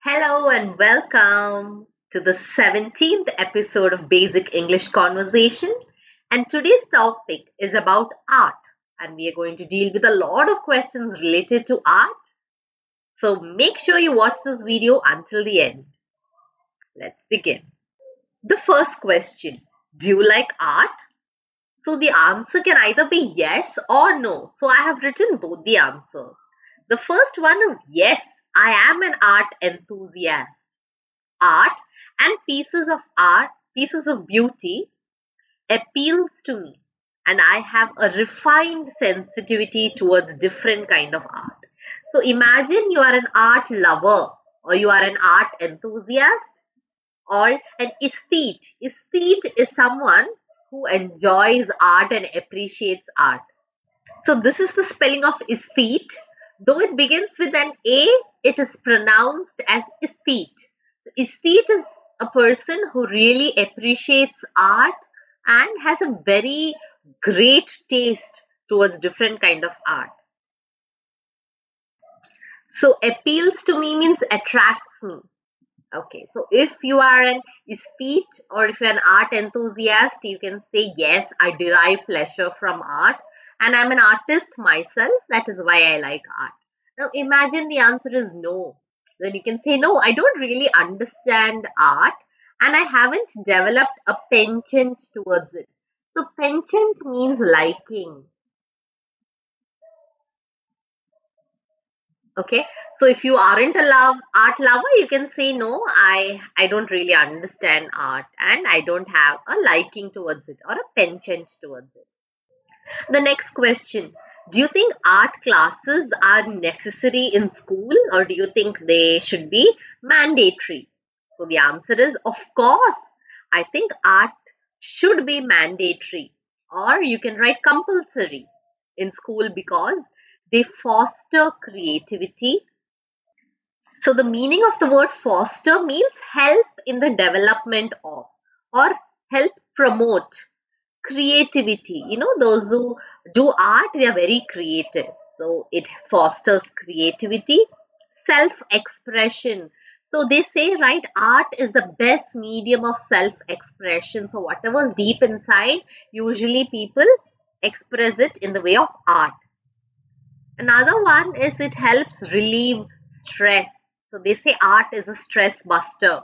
Hello and welcome to the 17th episode of Basic English Conversation. And today's topic is about art. And we are going to deal with a lot of questions related to art. So make sure you watch this video until the end. Let's begin. The first question: do you like art? So the answer can either be yes or no. So I have written both the answers. The first one is yes, I am an art enthusiast. Art and pieces of beauty appeals to me, and I have a refined sensitivity towards different kind of art. So imagine you are an art lover, or you are an art enthusiast, or an aesthete. Aesthete is someone who enjoys art and appreciates art. So this is the spelling of aesthete. Though it begins with an A, it is pronounced as aesthete. Aesthete is a person who really appreciates art and has a very great taste towards different kind of art. So appeals to me means attracts me. Okay, so if you are an aesthete or if you're an art enthusiast, you can say, yes, I derive pleasure from art and I'm an artist myself. That is why I like art. Now, imagine the answer is no. Then you can say, no, I don't really understand art and I haven't developed a penchant towards it. So, penchant means liking. Okay, so if you aren't a art lover, you can say no, I don't really understand art and I don't have a liking towards it or a penchant towards it. The next question: do you think art classes are necessary in school, or do you think they should be mandatory? So the answer is, of course, I think art should be mandatory, or you can write compulsory in school, because they foster creativity. So the meaning of the word foster means help in the development of, or help promote creativity. Those who do art, they are very creative. So it fosters creativity, self expression. So they say, right, art is the best medium of self expression. So whatever's deep inside, usually people express it in the way of art. Another one is it helps relieve stress. So they say art is a stress buster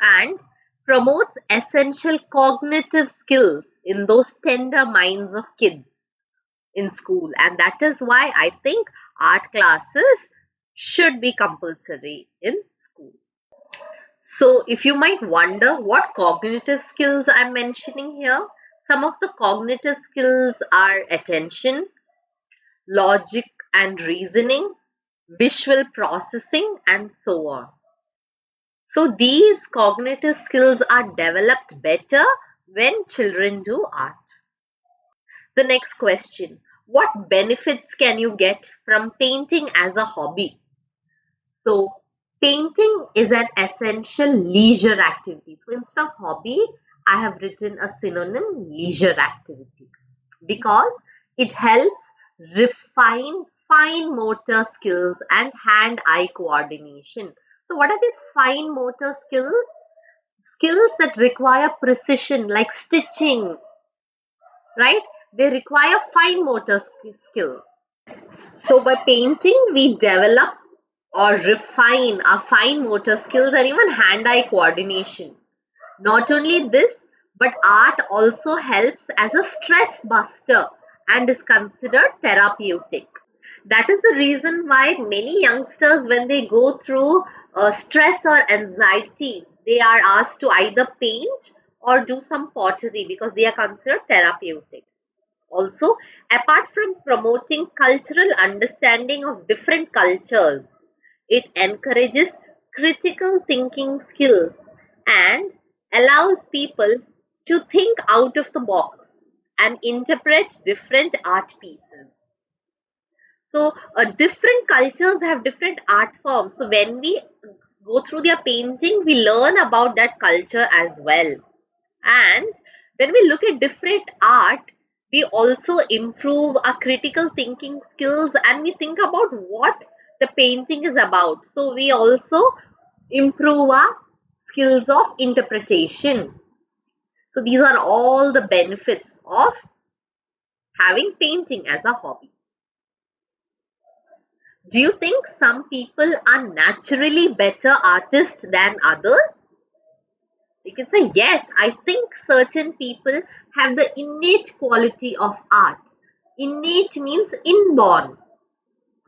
and promotes essential cognitive skills in those tender minds of kids in school. And that is why I think art classes should be compulsory in school. So if you might wonder what cognitive skills I'm mentioning here, some of the cognitive skills are attention, logic and reasoning, visual processing, and so on. So these cognitive skills are developed better when children do art. The next question: what benefits can you get from painting as a hobby? So painting is an essential leisure activity. So instead of hobby, I have written a synonym, leisure activity, because it helps refine fine motor skills and hand-eye coordination. So what are these fine motor skills? Skills that require precision, like stitching, right? They require fine motor skills. So by painting, we develop or refine our fine motor skills and even hand-eye coordination. Not only this, but art also helps as a stress buster and is considered therapeutic. That is the reason why many youngsters, when they go through stress or anxiety, they are asked to either paint or do some pottery, because they are considered therapeutic. Also, apart from promoting cultural understanding of different cultures, it encourages critical thinking skills and allows people to think out of the box and interpret different art pieces. So, different cultures have different art forms. So, when we go through their painting, we learn about that culture as well. And when we look at different art, we also improve our critical thinking skills and we think about what the painting is about. So we also improve our skills of interpretation. So these are all the benefits of having painting as a hobby. Do you think some people are naturally better artists than others? You can say, yes, I think certain people have the innate quality of art. Innate means inborn.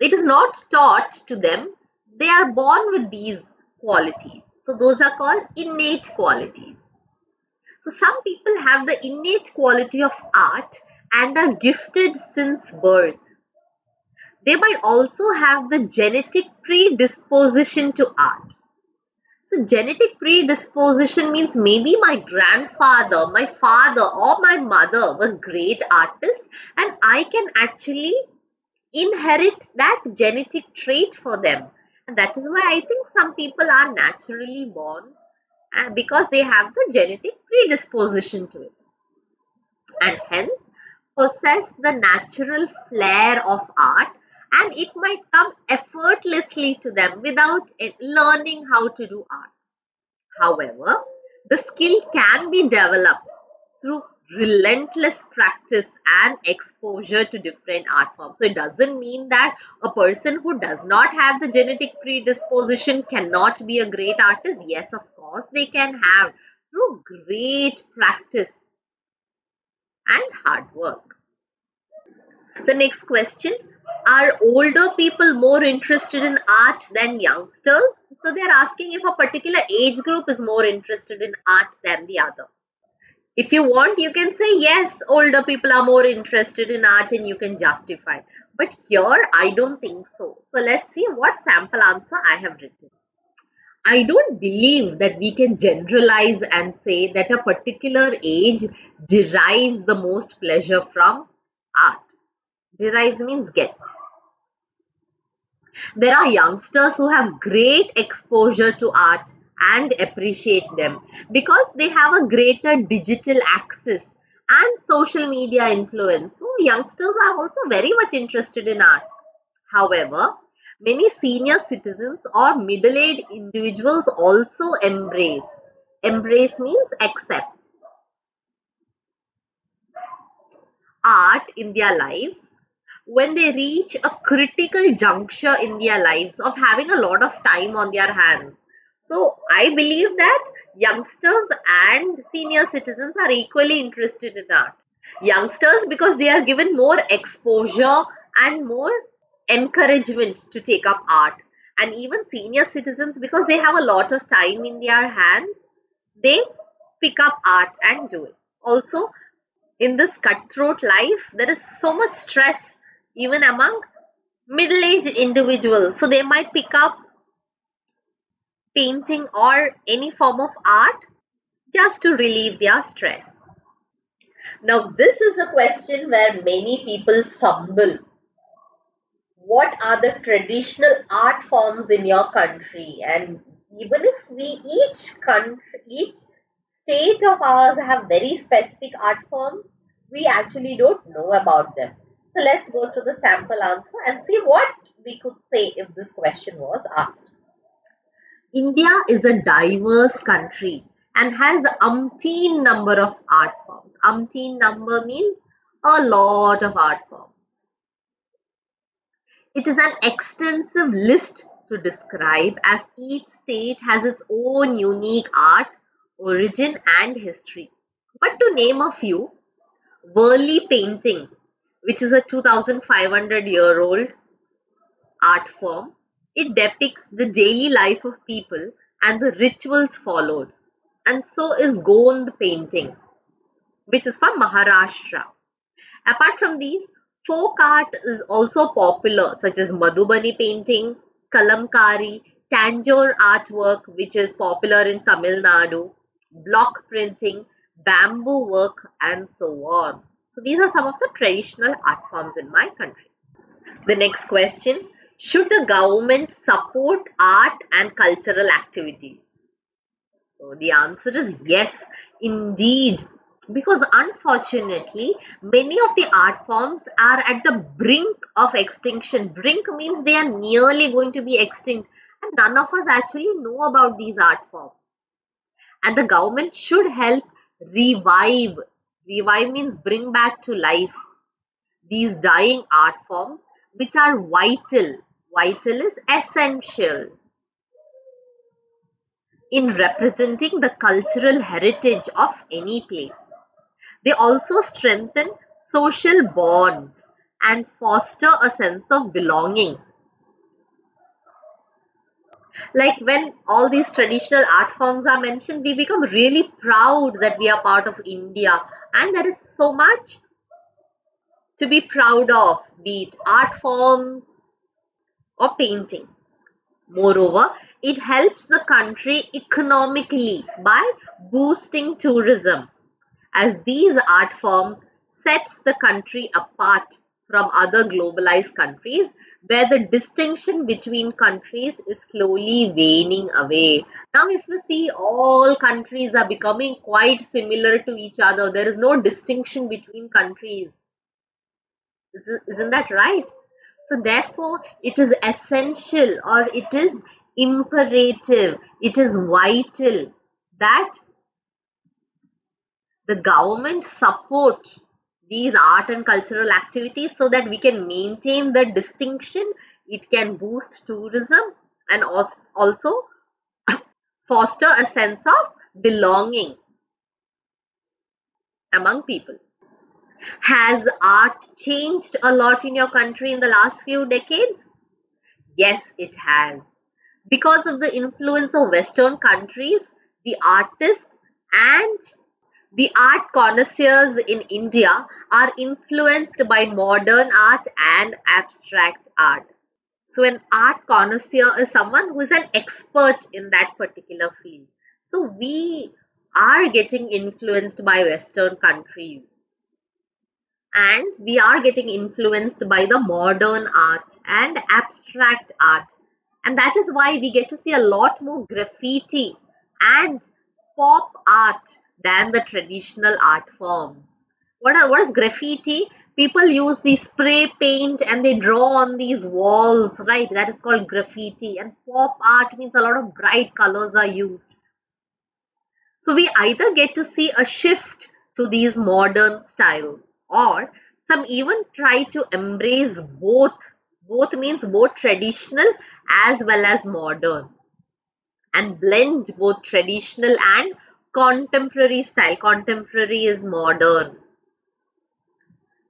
It is not taught to them, they are born with these qualities. So, those are called innate qualities. So, some people have the innate quality of art and are gifted since birth. They might also have the genetic predisposition to art. So, genetic predisposition means maybe my grandfather, my father, or my mother were great artists, and I can actually inherit that genetic trait for them. And that is why I think some people are naturally born because they have the genetic predisposition to it, and hence possess the natural flair of art, and it might come effortlessly to them without learning how to do art. However, the skill can be developed through relentless practice and exposure to different art forms. So it doesn't mean that a person who does not have the genetic predisposition cannot be a great artist. Yes, of course, they can have through great practice and hard work. The next question, are older people more interested in art than youngsters? So they're asking if a particular age group is more interested in art than the other. If you want, you can say yes, older people are more interested in art and you can justify. But here, I don't think so. So let's see what sample answer I have written. I don't believe that we can generalize and say that a particular age derives the most pleasure from art. Derives means gets. There are youngsters who have great exposure to art and appreciate them because they have a greater digital access and social media influence. So, youngsters are also very much interested in art. However, many senior citizens or middle aged individuals also embrace. Embrace means accept art in their lives when they reach a critical juncture in their lives of having a lot of time on their hands. So I believe that youngsters and senior citizens are equally interested in art. Youngsters because they are given more exposure and more encouragement to take up art, and even senior citizens because they have a lot of time in their hands, they pick up art and do it. Also, in this cutthroat life, there is so much stress even among middle-aged individuals. So they might pick up painting or any form of art just to relieve their stress. Now, this is a question where many people fumble. What are the traditional art forms in your country? And even if we each state of ours have very specific art forms, we actually don't know about them. So let's go through the sample answer and see what we could say if this question was asked. India is a diverse country and has umpteen number of art forms. Umpteen number means a lot of art forms. It is an extensive list to describe as each state has its own unique art, origin and history. But to name a few, Worli painting, which is a 2500-year-old art form, it depicts the daily life of people and the rituals followed. And so is Gond painting, which is from Maharashtra. Apart from these, folk art is also popular, such as Madhubani painting, Kalamkari, Tanjore artwork, which is popular in Tamil Nadu, block printing, bamboo work, and so on. So these are some of the traditional art forms in my country. The next question, should the government support art and cultural activities? So the answer is yes, indeed. Because unfortunately, many of the art forms are at the brink of extinction. Brink means they are nearly going to be extinct. And none of us actually know about these art forms. And the government should help revive. Revive means bring back to life these dying art forms, which are vital. Vital is essential in representing the cultural heritage of any place. They also strengthen social bonds and foster a sense of belonging. Like when all these traditional art forms are mentioned, we become really proud that we are part of India, and there is so much to be proud of, be it art forms or painting. Moreover, it helps the country economically by boosting tourism, as these art forms sets the country apart from other globalized countries where the distinction between countries is slowly waning away. Now if you see, all countries are becoming quite similar to each other. There is no distinction between countries. Isn't that right? So therefore it is essential, or it is imperative, it is vital that the government support these art and cultural activities so that we can maintain the distinction. It can boost tourism and also foster a sense of belonging among people. Has art changed a lot in your country in the last few decades? Yes, it has. Because of the influence of Western countries, the artists and the art connoisseurs in India are influenced by modern art and abstract art. So, an art connoisseur is someone who is an expert in that particular field. So, we are getting influenced by Western countries, and we are getting influenced by the modern art and abstract art. And that is why we get to see a lot more graffiti and pop art than the traditional art forms. What is graffiti? People use the spray paint and they draw on these walls, right? That is called graffiti. And pop art means a lot of bright colors are used. So we either get to see a shift to these modern styles, or some even try to embrace both. Both means both traditional as well as modern, and blend both traditional and contemporary style. Contemporary is modern,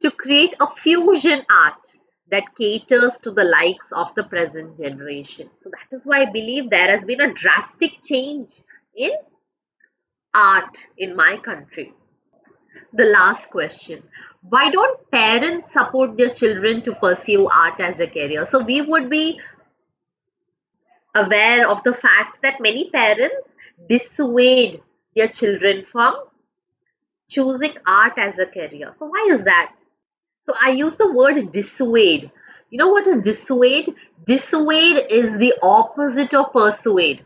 to create a fusion art that caters to the likes of the present generation. So that is why I believe there has been a drastic change in art in my country. The last question: why don't parents support their children to pursue art as a career? So we would be aware of the fact that many parents dissuade their children from choosing art as a career. So why is that? So I use the word dissuade. You know what is dissuade? Dissuade is the opposite of persuade.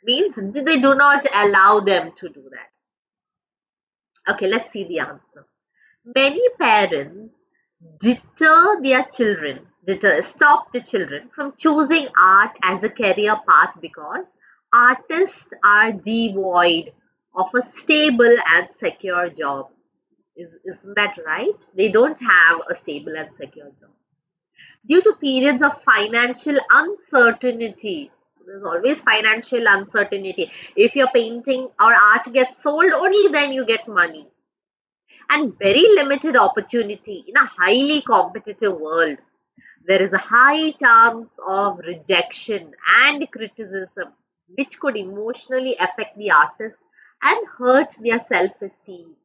Means they do not allow them to do that. Okay, let's see the answer. Many parents stop the children from choosing art as a career path because artists are devoid of a stable and secure job. Isn't that right? They don't have a stable and secure job. Due to periods of financial uncertainty, there's always financial uncertainty. If your painting or art gets sold, only then you get money, and very limited opportunity in a highly competitive world. There is a high chance of rejection and criticism, which could emotionally affect the artist and hurt their self esteem.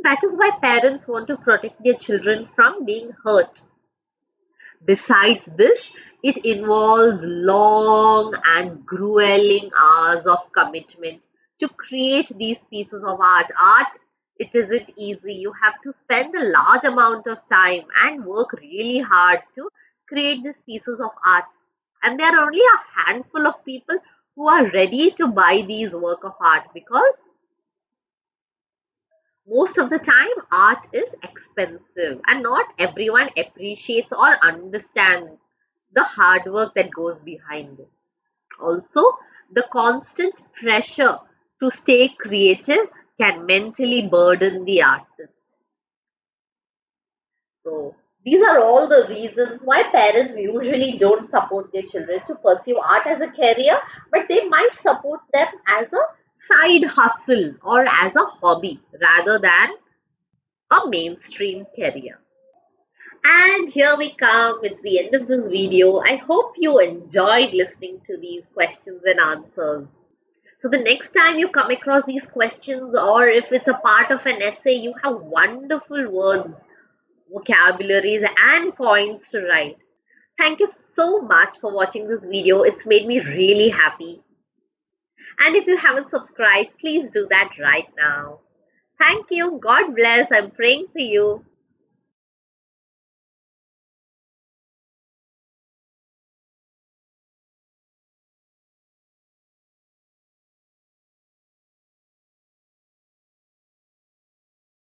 That is why parents want to protect their children from being hurt. Besides this, it involves long and grueling hours of commitment to create these pieces of art. Art, it isn't easy. You have to spend a large amount of time and work really hard to create these pieces of art. And there are only a handful of people who are ready to buy these work of art, because Most of the time, art is expensive, and not everyone appreciates or understands the hard work that goes behind it. Also, the constant pressure to stay creative can mentally burden the artist. So, these are all the reasons why parents usually don't support their children to pursue art as a career, but they might support them as a side hustle or as a hobby rather than a mainstream career. And here we come. It's the end of this video. I hope you enjoyed listening to these questions and answers. So, the next time you come across these questions, or if it's a part of an essay, you have wonderful words, vocabularies, and points to write. Thank you so much for watching this video. It's made me really happy. And if you haven't subscribed, please do that right now. Thank you. God bless. I'm praying for you.